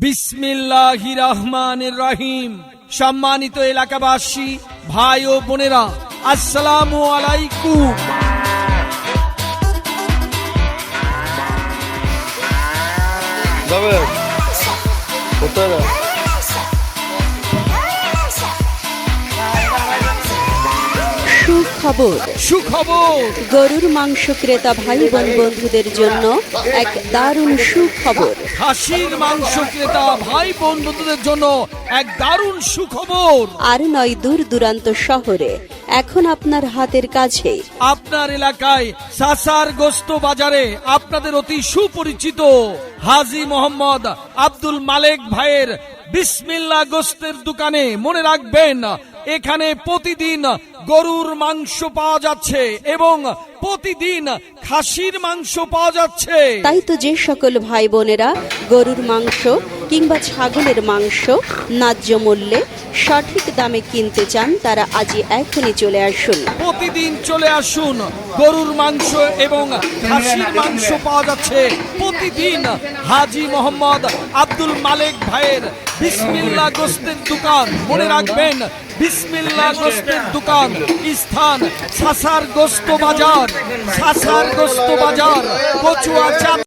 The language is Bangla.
বিসমিল্লাহির রহমানির রহিম। সম্মানিত এলাকাবাসী, ভাই ও বোনেরা, আসসালামু আলাইকুম। সুখবর। গরুর মাংস ক্রেতা ভাই বোন বন্ধুদের জন্য এক দারুণ সুখবর। খাসির মাংস ক্রেতা ভাই বোন বন্ধুদের জন্য এক দারুণ সুখবর। আর নয় দূর দূরান্ত শহরে, এখন আপনার হাতের কাছে। আপনার এলাকায় সাসার গোস্ত বাজারে আপনাদের অতি সুপরিচিত হাজী মোহাম্মদ আব্দুল মালেক ভাইয়ের বিসমিল্লাহ গোস্তের দোকানে মনে রাখবেন, এখানে প্রতিদিন গরুর মাংস পাওয়া যাচ্ছে এবং প্রতিদিন খাসির মাংস পাওয়া যাচ্ছে। তাই তো যে সকল ভাই বোনেরা গরুর মাংস কিংবা ছাগলের মাংস ন্যায্য মূল্যে সঠিক দামে কিনতে চান, তারা আজই এখনই চলে আসুন। প্রতিদিন চলে আসুন। গরুর মাংস এবং খাসির মাংস পাওয়া যাচ্ছে প্রতিদিন হাজী মোহাম্মদ আব্দুল মালেক ভাইয়ের বিসমিল্লাহ গোস্তের দোকান। মনে রাখবেন, বিসমিল্লাহ গোস্তের দোকান, স্থান সাসার গোস্ত বাজার, সাসার গোস্ত বাজার, কচুয়া।